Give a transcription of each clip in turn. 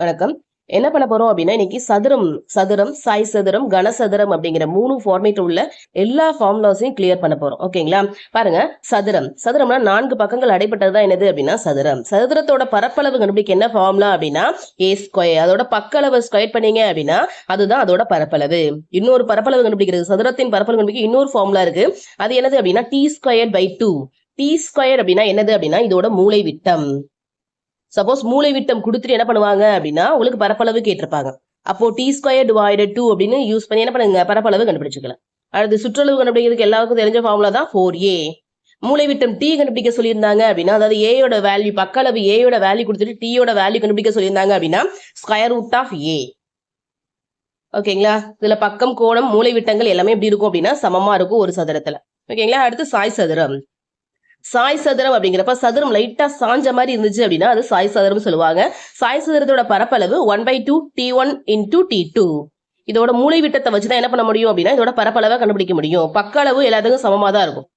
வணக்கம். என்ன பண்ண போறோம் அப்படின்னா, இன்னைக்கு சதுரம், சதுரம், சாய் சதுரம், கனசதுரம் அப்படிங்கிற 3 ஃபார்மேட் உள்ள எல்லா ஃபார்முலாஸையும் கிளியர் பண்ண போறோம். ஓகேங்களா? பாருங்க, சதுரம். சதுரம்னா 4 பக்கங்கள் அடைப்பட்டது தான் என்னது அப்படின்னா சதுரம். சதுரத்தோட பரப்பளவு கண்டுபிடிக்க என்ன ஃபார்முலா அப்படின்னா a². அதோட பக்களவு ஸ்கொயர் பண்ணீங்க அப்படின்னா அதுதான் அதோட பரப்பளவு. இன்னொரு பரப்பளவு கண்டுபிடிக்கிறது, சதுரத்தின் பரப்பளவு கண்டுபிடிக்க இன்னொரு ஃபார்முலா இருக்கு. அது என்னது அப்படின்னா t²/2. t² அப்படின்னா என்னது அப்படின்னா இதோட மூலை விட்டம். சப்போஸ் மூலை விட்டம் கொடுத்துட்டு என்ன பண்ணுவாங்க அப்படின்னா உங்களுக்கு பரப்பளவு கேட்டிருப்பாங்க. அப்போ t²/2 அப்படின்னு யூஸ் பண்ணி என்ன பண்ணுங்க, பரப்பளவு கண்டுபிடிச்சுக்கலாம். அடுத்து சுற்றளவு கண்டுபிடிக்கிறதுக்கு எல்லாருக்கும் தெரிஞ்ச ஃபார்முலா தான் 4a. மூலை விட்டம் t கண்டுபிடிக்க சொல்லியிருந்தாங்க அப்படின்னா, அதாவது ஏயோட வேல்யூ, பக்களவு ஏயோட வேல்யூ கொடுத்துட்டு டீயோட வேல்யூ கண்டுபிடிக்க சொல்லியிருந்தாங்க அப்படின்னா √a. ஓகேங்களா? இதுல பக்கம், கோணம், மூலை விட்டங்கள் எல்லாமே எப்படி இருக்கும் அப்படின்னா சமமா இருக்கும் ஒரு சதுரத்துல. ஓகேங்களா? அடுத்து சாய் சதுரம். சாய் சதுரம் அப்படிங்கிறப்ப சதுரம் லைட்டா சாஞ்ச மாதிரி இருந்துச்சு அப்படின்னா அது சாய் சதுரம் சொல்லுவாங்க. சாய் சதுரத்தோட பரப்பளவு 1/2 t1 × t2. இதோட மூலை விட்டத்தை வச்சுதான் என்ன பண்ண முடியும் அப்படின்னா இதோட பரப்பளவை கண்டுபிடிக்க முடியும். பக்களவு எல்லாத்துக்கும் சமமா தான் இருக்கும்.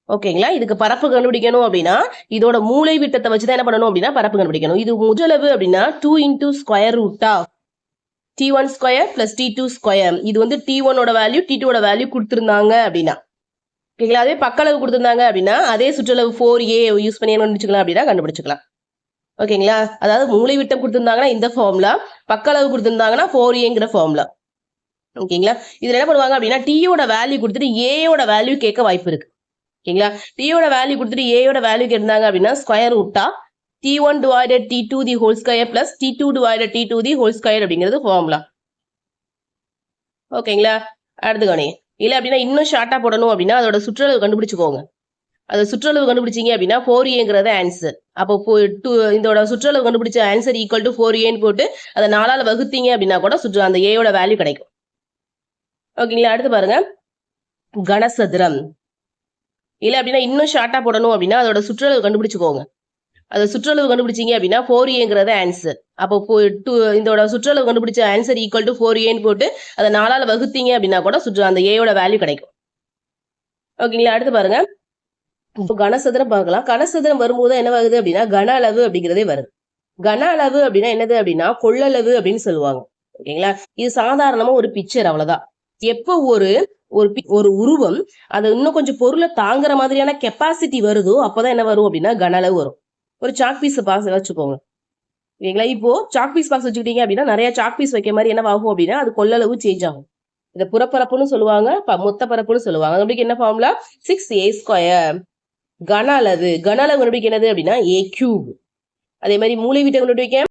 ஓகேங்களா? இதுக்கு பரப்பு கண்டுபிடிக்கணும் அப்படின்னா இதோட மூலை விட்டத்தை வச்சுதான் என்ன பண்ணணும் அப்படின்னா பரப்பு கண்டுபிடிக்கணும். இது முதலவு அப்படின்னா 2 × √. t1² + t2². இது வந்து t1 ஓட வேல்யூ, t2 ஓட வேல்யூ கொடுத்திருந்தாங்க அப்படின்னா. ஓகேங்களா? அதே பக்களவு கொடுத்திருந்தாங்க அப்படின்னா அதே சுற்றளவு 4a யூஸ் பண்ணி என்ன கண்டுபிடிச்சுக்கலாம் அப்படின்னா கண்டுபிடிச்சுக்கலாம். ஓகேங்களா? அதாவது மூலை விட்டம் கொடுத்திருந்தாங்கன்னா இந்த ஃபார்முலா, பக்களவு கொடுத்திருந்தாங்கன்னா 4aங்கிற ஃபார்முலா. ஓகேங்களா? இதுல என்ன பண்ணுவாங்க அப்படின்னா டீயோட வேல்யூ கொடுத்துட்டு ஏயோட வேல்யூ கேட்க வாய்ப்பு இருக்கு. ஓகேங்களா? டீயோட வேல்யூ கொடுத்துட்டு ஏயோட வேல்யூ கேட்டிருந்தாங்க அப்படின்னா √. t1/t2 + t2/t2 அப்படிங்கிறது ஃபார்முலா. ஓகேங்களா? அடுத்து கவனிங்க. இல்ல அப்படின்னா இன்னும் ஷார்ட்டா போடணும் அப்படின்னா அதோட சுற்றளவு கண்டுபிடிச்சுக்கோங்க. அது சுற்றளவு கண்டுபிடிச்சீங்க அப்படின்னா 4aங்கிறது ஆன்சர். அப்போ இதோட சுற்றளவு கண்டுபிடிச்ச ஆன்சர் = 4aன்னு போட்டு அதை 4ஆல வகுத்தீங்க அப்படின்னா கூட அந்த ஏயோட வேல்யூ கிடைக்கும். ஓகேங்களா? அடுத்து பாருங்க, கனசதுரம். இல்ல அப்படின்னா இன்னும் ஷார்ட்டா போடணும் அப்படின்னா அதோட சுற்றளவு கண்டுபிடிச்சுக்கோங்க. அது சுற்றளவு கண்டுபிடிச்சீங்க அப்படின்னா 4aங்கிறது ஆன்சர். அப்போ இதோட சுற்றளவு கண்டுபிடிச்ச ஆன்சர் = 4aன்னு போட்டு அதை 4ஆல வகுத்தீங்க அப்படின்னா கூட அந்த ஏயோட வேல்யூ கிடைக்கும். ஓகேங்களா? அடுத்து பாருங்க, இப்போ கனசதுரம் பார்க்கலாம். கனசதுரம் வரும்போது என்ன வருது அப்படின்னா கன அளவு அப்படிங்கிறதே வருது. கன அளவு அப்படின்னா என்னது அப்படின்னா கொள்ளளவு அப்படின்னு சொல்லுவாங்க. ஓகேங்களா? இது சாதாரணமா ஒரு பிக்சர், அவ்வளவுதான். எப்போ ஒரு உருவம் அது இன்னும் கொஞ்சம் பொருளை தாங்குற மாதிரியான கெப்பாசிட்டி வருதோ அப்பதான் என்ன வரும் அப்படின்னா கன அளவு வரும். ஒரு சாக் பீஸ் பாக்ஸ் வச்சுக்கோங்க. ஓகேங்களா? இப்போ சாக் பீஸ் பாக்ஸ் வச்சுக்கிட்டீங்க அப்படின்னா நிறைய சாக் பீஸ் வைக்க மாதிரி என்ன ஆகும் அப்படின்னா அது கொள்ளளவு சேஞ்ச் ஆகும். இதை புறப்பரப்புன்னு சொல்லுவாங்க, மொத்த பரப்புன்னு சொல்லுவாங்க. அதுக்கு என்ன ஃபார்முலா? 6a². கன அளவு கண்டுபிடிக்க என்னது அப்படின்னா a3. அதே மாதிரி மூலை விட்டம் கண்டுபிடிக்க